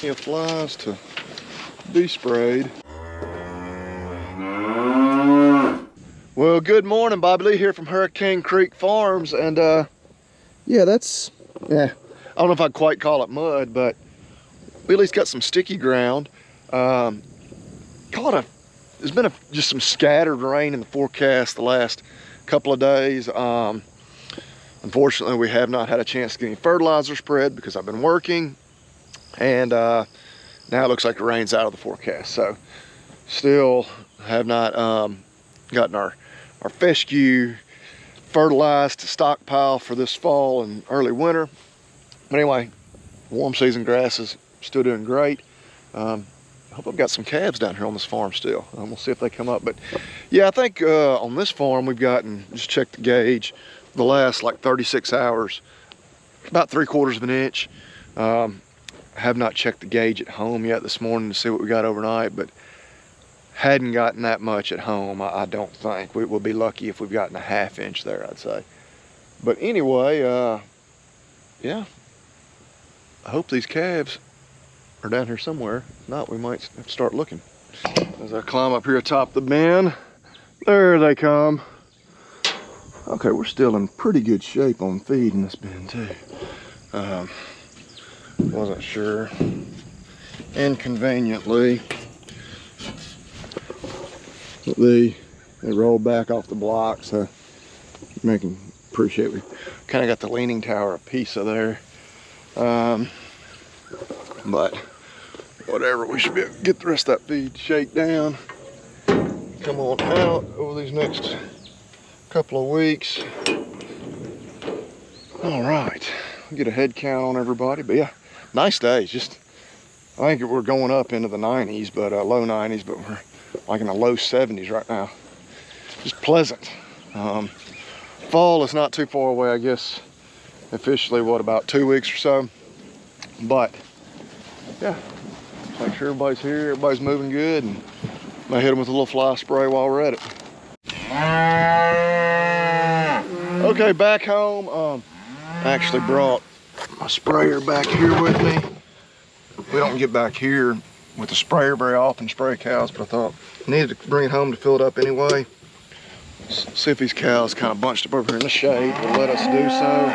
Of flies to be sprayed. Well, good morning, Bobby Lee here from Hurricane Creek Farms, and yeah, I don't know if I'd quite call it mud, but we at least got some sticky ground. There's been just some scattered rain in the forecast the last couple of days. Unfortunately, we have not had a chance to get any fertilizer spread because I've been working, and now it looks like the rain's out of the forecast. So still have not gotten our fescue fertilized to stockpile for this fall and early winter. But anyway, warm season grass is still doing great. I hope I've got some calves down here on this farm still. We'll see if they come up. But yeah, I think on this farm we've gotten, just checked the gauge, the last like 36 hours, about 3/4 of an inch. Have not checked the gauge at home yet this morning to see what we got overnight, but hadn't gotten that much at home, I don't think. We'll be lucky if we've gotten a 1/2 inch there, I'd say. But anyway, yeah, I hope these calves are down here somewhere. If not, we might have to start looking. As I climb up here atop the bin, there they come. Okay, we're still in pretty good shape on feed in this bin too. Wasn't sure. Inconveniently, they rolled back off the blocks, so appreciate we kind of got the leaning tower a piece of there. But whatever, we should be able to get the rest of that feed shake down, come on out over these next couple of weeks. All right, get a head count on everybody. But yeah, nice days. Just, I think we're going up into the 90s, but low 90s, but we're like in the low 70s right now. Just pleasant. Fall is not too far away, I guess. Officially, what, about 2 weeks or so? But yeah, make sure everybody's here, everybody's moving good, and might hit them with a little fly spray while we're at it. Okay, back home. I actually brought my sprayer back here with me. We don't get back here with the sprayer very often, spray cows, but I thought I needed to bring it home to fill it up anyway. See if these cows kind of bunched up over here in the shade will let us do so.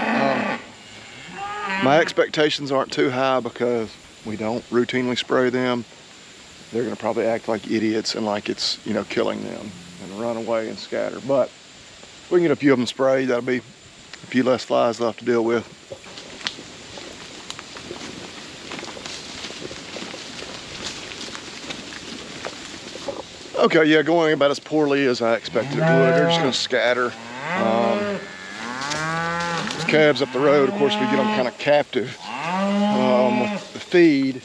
My expectations aren't too high because we don't routinely spray them. They're gonna probably act like idiots and like it's, you know, killing them and run away and scatter. But if we can get a few of them sprayed, that'll be a few less flies they'll have to deal with. Okay, yeah, going about as poorly as I expected it would. They're just gonna scatter. These calves up the road, of course, we get them kind of captive with the feed,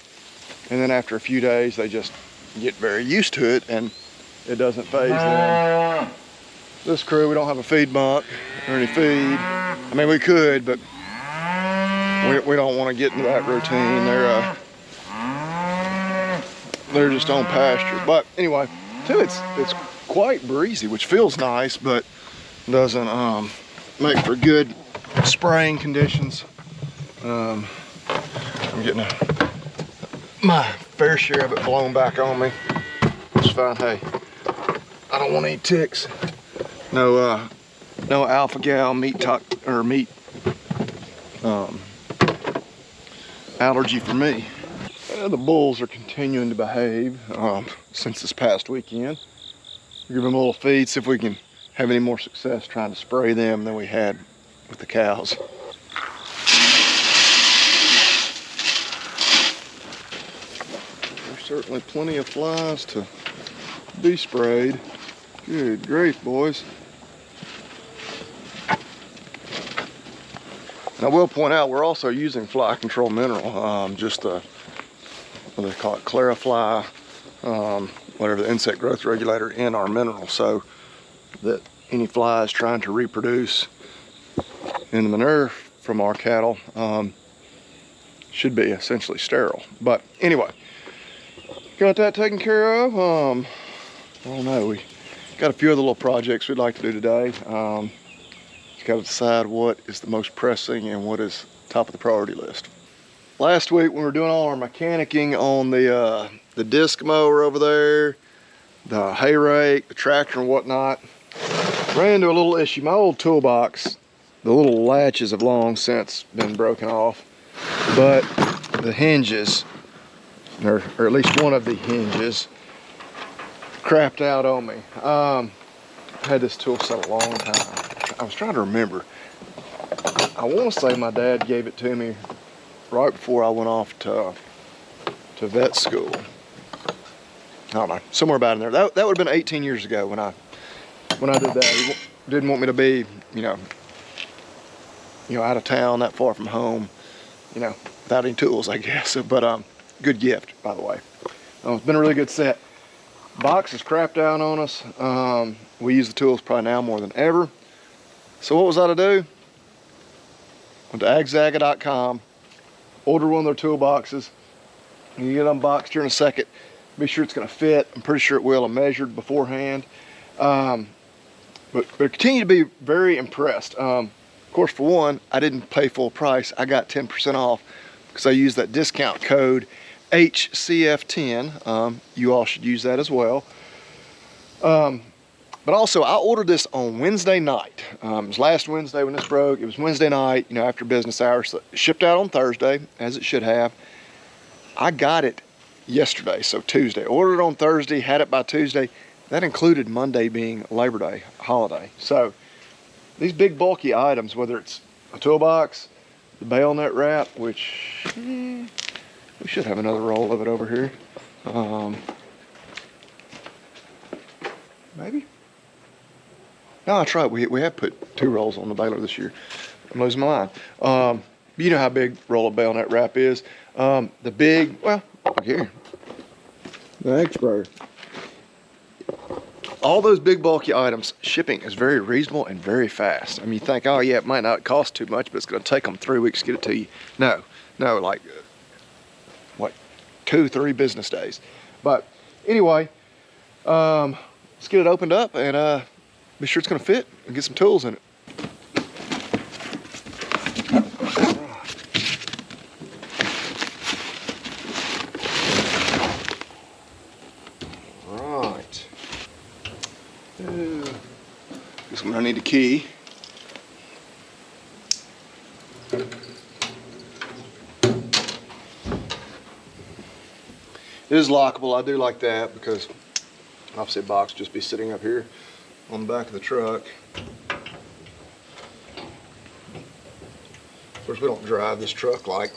and then after a few days, they just get very used to it, and it doesn't faze them. This crew, we don't have a feed bunk or any feed. I mean, we could, but we don't want to get into that routine. They're just on pasture. But anyway, too, it's quite breezy, which feels nice, but doesn't make for good spraying conditions. I'm getting my fair share of it blown back on me. It's fine. Hey, I don't want any ticks. No alpha-gal meat allergy for me. The bulls are continuing to behave since this past weekend. We'll give them a little feed, see if we can have any more success trying to spray them than we had with the cows. There's certainly plenty of flies to be sprayed. Good grief, boys. And I will point out, we're also using fly control mineral, just what do they call it, Clarifly, whatever, the insect growth regulator in our mineral, so that any flies trying to reproduce in the manure from our cattle should be essentially sterile. But anyway, got that taken care of. I don't know, we got a few other little projects we'd like to do today. Just got to decide what is the most pressing and what is top of the priority list. last week when we were doing all our mechanicking on the disc mower over there, the hay rake, the tractor and whatnot, ran into a little issue. My old toolbox, the little latches have long since been broken off, but the hinges, or at least one of the hinges, crapped out on me. I had this tool set a long time. I was trying to remember. I want to say my dad gave it to me right before I went off to vet school. I don't know, somewhere about in there. That would have been 18 years ago when I did that. He didn't want me to be, you know, out of town, that far from home, without any tools, I guess. But good gift, by the way. It's been a really good set. Box is crapped out on us. We use the tools probably now more than ever. So what was I to do? Went to agzaga.com, order one of their toolboxes. You get unboxed here in a second. Be sure it's going to fit. I'm pretty sure it will. I measured beforehand. But continue to be very impressed. Of course, for one, I didn't pay full price. I got 10% off because I used that discount code HCF10. You all should use that as well. But also, I ordered this on Wednesday night. It was last Wednesday when this broke. It was Wednesday night, after business hours. So it shipped out on Thursday, as it should have. I got it yesterday, so Tuesday. Ordered it on Thursday, had it by Tuesday. That included Monday being Labor Day holiday. So these big bulky items, whether it's a toolbox, the bayonet wrap, which we should have another roll of it over here. Maybe. No, that's right. We have put 2 rolls on the baler this year. I'm losing my mind. You know how big roll of bayonet wrap is. The big, well, look here. The Expert. All those big bulky items, shipping is very reasonable and very fast. I mean, you think, oh yeah, it might not cost too much, but it's going to take them 3 weeks to get it to you. No, like, what, 2-3 business days. But anyway, let's get it opened up and be sure it's going to fit and get some tools in it. Right. Guess I'm going to need a key. It is lockable. I do like that because obviously a box just be sitting up here on the back of the truck. Of course, we don't drive this truck like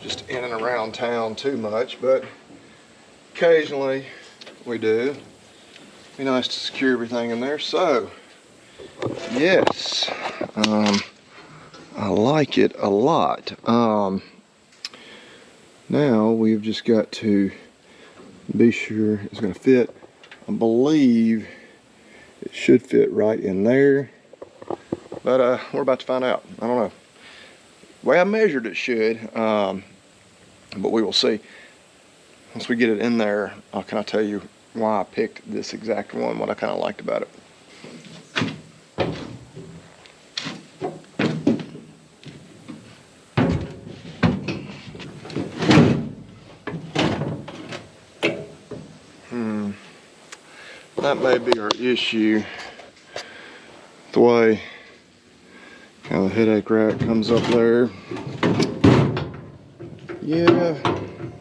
just in and around town too much, but occasionally we do. Be nice to secure everything in there. So, yes, I like it a lot. Now we've just got to be sure it's going to fit. I believe it should fit right in there, but we're about to find out. I don't know. The way I measured it should, but we will see. Once we get it in there, I'll kind of tell you why I picked this exact one, what I kind of liked about it. That may be our issue. The way kind of the headache rack comes up there. Yeah,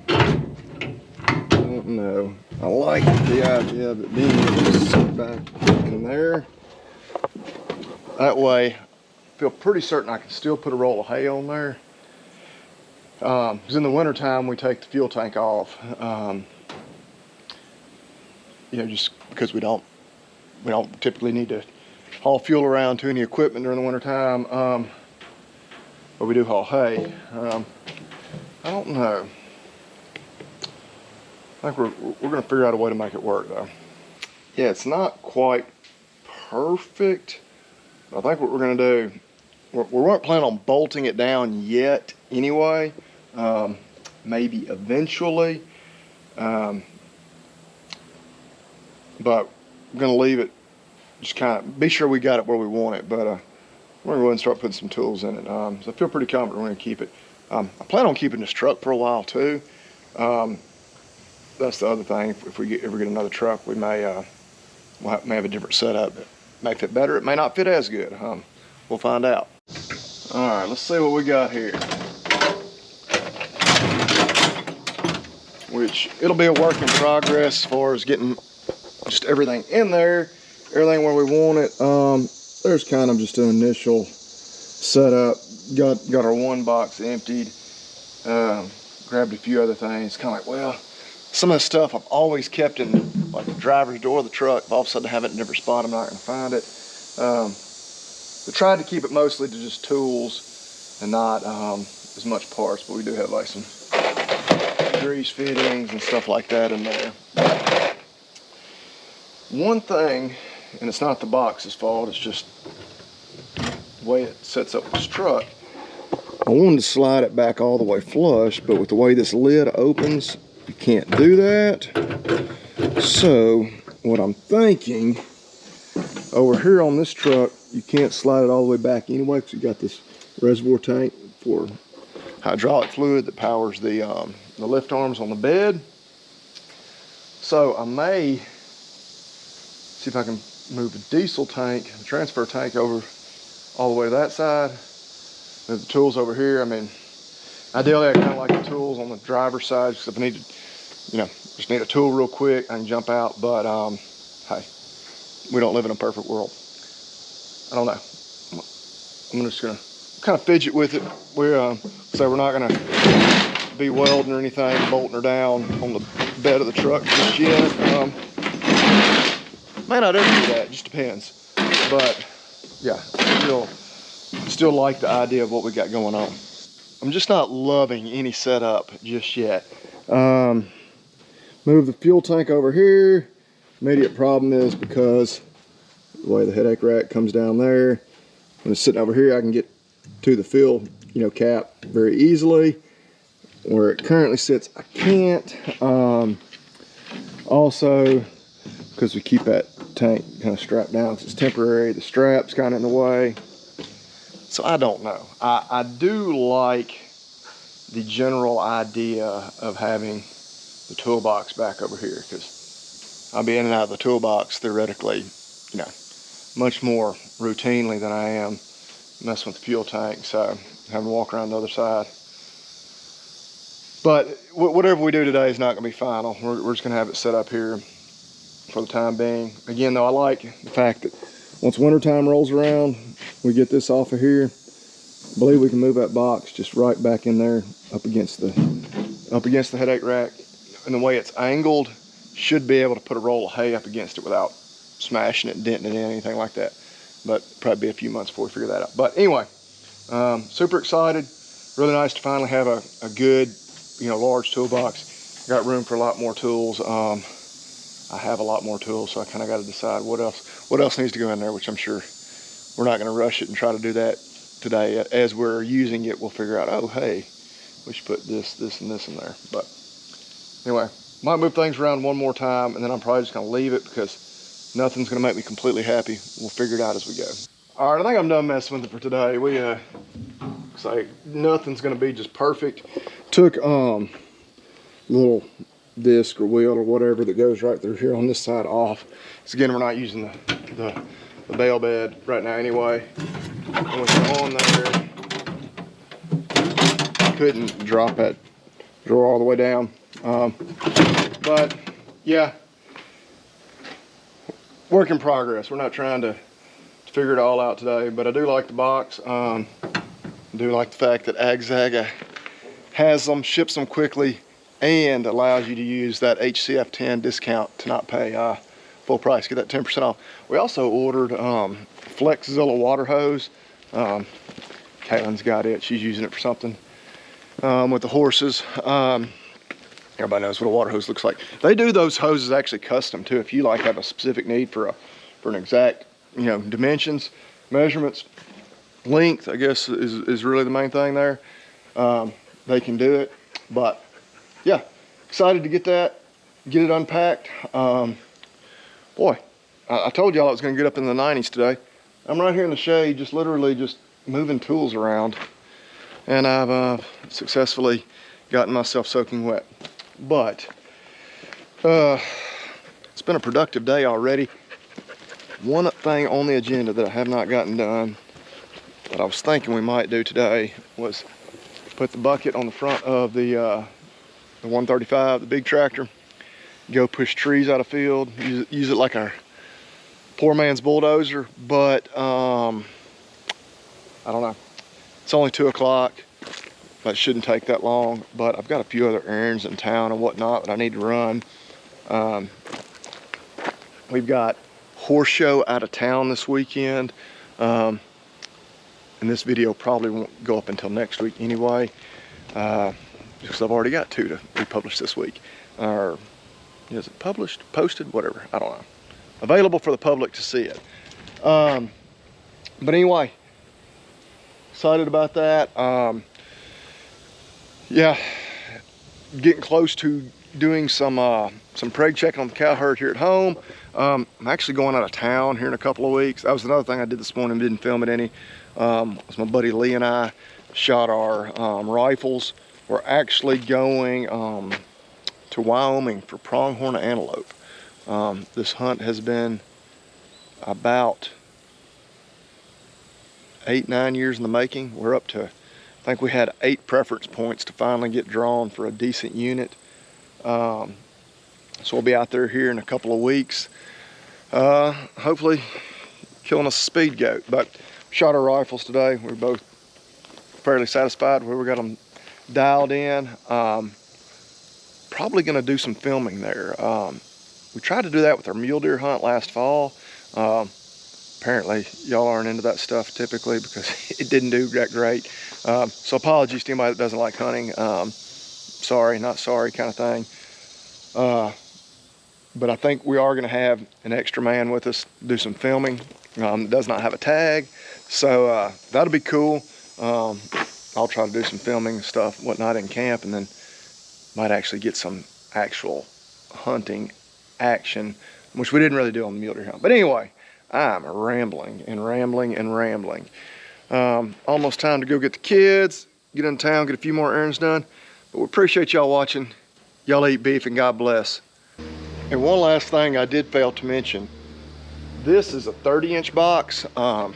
I don't know. I like the idea of it being able to sit back in there. That way, I feel pretty certain I can still put a roll of hay on there. Because in the wintertime, we take the fuel tank off. Just because we don't typically need to haul fuel around to any equipment during the winter time, but we do haul hay. I don't know. I think we're going to figure out a way to make it work though. Yeah, it's not quite perfect. I think what we're going to do, we weren't planning on bolting it down yet anyway. Maybe eventually. But I'm going to leave it, just kind of be sure we got it where we want it. But we're going to go ahead and start putting some tools in it. So I feel pretty confident we're going to keep it. I plan on keeping this truck for a while too. That's the other thing. If we ever get another truck, we may may have a different setup. It may fit better. It may not fit as good. We'll find out. All right, let's see what we got here. Which it'll be a work in progress as far as getting just everything in there, everything where we want it. There's kind of just an initial setup. Got our one box emptied. Grabbed a few other things. Kind of like, well, some of the stuff I've always kept in like the driver's door of the truck. If all of a sudden I have it in a different spot, I'm not going to find it. We tried to keep it mostly to just tools and not as much parts, but we do have like some grease fittings and stuff like that in there. One thing, and it's not the box's fault, it's just the way it sets up this truck. I wanted to slide it back all the way flush, but with the way this lid opens, you can't do that. So what I'm thinking, over here on this truck, you can't slide it all the way back anyway, because you got this reservoir tank for hydraulic fluid that powers the lift arms on the bed. So I may see if I can move the diesel tank, the transfer tank, over all the way to that side. Move the tools over here. I mean, ideally I kind of like the tools on the driver's side, because if I need to, just need a tool real quick, I can jump out. But hey, we don't live in a perfect world. I don't know. I'm just gonna kind of fidget with it. We're not gonna be welding or anything, bolting her down on the bed of the truck just yet. May not ever do that, it just depends. But yeah, still like the idea of what we got going on. I'm just not loving any setup just yet. Move the fuel tank over here. Immediate problem is because the way the headache rack comes down there, when it's sitting over here, I can get to the fill cap very easily. Where it currently sits, I can't. Also, because we keep that tank kind of strapped down, because it's temporary, the strap's kind of in the way. So I don't know. I do like the general idea of having the toolbox back over here, because I'll be in and out of the toolbox theoretically, much more routinely than I am messing with the fuel tank. So having to walk around the other side. But whatever we do today is not going to be final. We're just going to have it set up here for the time being. Again, though, I like the fact that once wintertime rolls around, we get this off of here. I believe we can move that box just right back in there, up against the headache rack. And the way it's angled, should be able to put a roll of hay up against it without smashing it, denting it in, anything like that. But probably be a few months before we figure that out. But anyway, super excited. Really nice to finally have a good, large toolbox. Got room for a lot more tools. I have a lot more tools, so I kind of got to decide what else needs to go in there, which I'm sure we're not going to rush it and try to do that today. As we're using it, we'll figure out, oh, hey, we should put this, and this in there. But anyway, might move things around one more time, and then I'm probably just going to leave it because nothing's going to make me completely happy. We'll figure it out as we go. All right, I think I'm done messing with it for today. We looks like nothing's going to be just perfect. Took little disc or wheel or whatever that goes right through here on this side off. So again, we're not using the bale bed right now anyway. And with it on there, couldn't drop that drawer all the way down. But yeah, work in progress. We're not trying to figure it all out today, but I do like the box. I do like the fact that Agzaga has them, ships them quickly, and allows you to use that HCF 10 discount to not pay full price. Get that 10% off. We also ordered Flexzilla water hose. Caitlin's got it. She's using it for something with the horses. Everybody knows what a water hose looks like. They do those hoses actually custom too. If you like have a specific need for an exact dimensions, measurements, length, I guess is really the main thing there. They can do it. But yeah, excited to get it unpacked. Boy, I told y'all I was gonna get up in the 90s today. I'm right here in the shade, just literally just moving tools around. and I've successfully gotten myself soaking wet. But it's been a productive day already. One thing on the agenda that I have not gotten done that I was thinking we might do today was put the bucket on the front of the 135, the big tractor, go push trees out of field, use it like our poor man's bulldozer. But I don't know, it's only 2 o'clock. That shouldn't take that long, but I've got a few other errands in town and whatnot that I need to run. We've got horse show out of town this weekend, and this video probably won't go up until next week anyway, because I've already got 2 to be published this week. Or is it published, posted, whatever, I don't know. Available for the public to see it. But anyway, excited about that. Yeah, getting close to doing some preg checking on the cow herd here at home. I'm actually going out of town here in a couple of weeks. That was another thing I did this morning, didn't film it any. Was my buddy Lee and I shot our rifles. We're actually going to Wyoming for pronghorn antelope. This hunt has been about 8-9 years in the making. We're up to, I think we had 8 preference points to finally get drawn for a decent unit. So we'll be out there here in a couple of weeks, hopefully killing us a speed goat. But shot our rifles today. We're both fairly satisfied where we got them dialed in. Probably gonna do some filming there. We tried to do that with our mule deer hunt last fall. Apparently y'all aren't into that stuff typically because it didn't do that great. So apologies to anybody that doesn't like hunting. Sorry, not sorry kind of thing. But I think we are gonna have an extra man with us, do some filming. That does not have a tag. So that'll be cool. I'll try to do some filming and stuff, whatnot in camp, and then might actually get some actual hunting action, which we didn't really do on the mule deer hunt. But anyway, I'm rambling and rambling and rambling. Almost time to go get the kids, get in town, get a few more errands done. But we appreciate y'all watching. Y'all eat beef and God bless. And one last thing I did fail to mention. This is a 30-inch box. At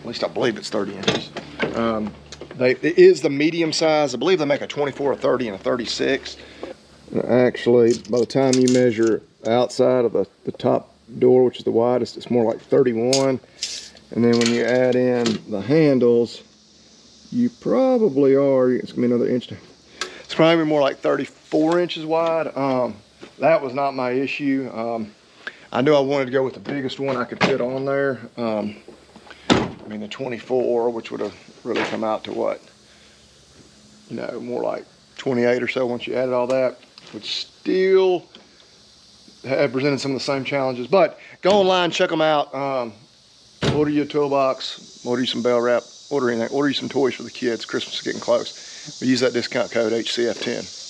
least I believe it's 30 inches. It is the medium size. I believe they make a 24, a 30, and a 36. And actually, by the time you measure outside of the top door, which is the widest, it's more like 31. And then when you add in the handles, you probably are, it's gonna be another inch. It's probably more like 34 inches wide. That was not my issue. I knew I wanted to go with the biggest one I could fit on there. I mean the 24, which would have really come out to what? You know, more like 28 or so once you added all that, which still have presented some of the same challenges. But go online, check them out. Order you a toolbox, order you some bell wrap, order anything, order you some toys for the kids. Christmas is getting close. We use that discount code HCF10.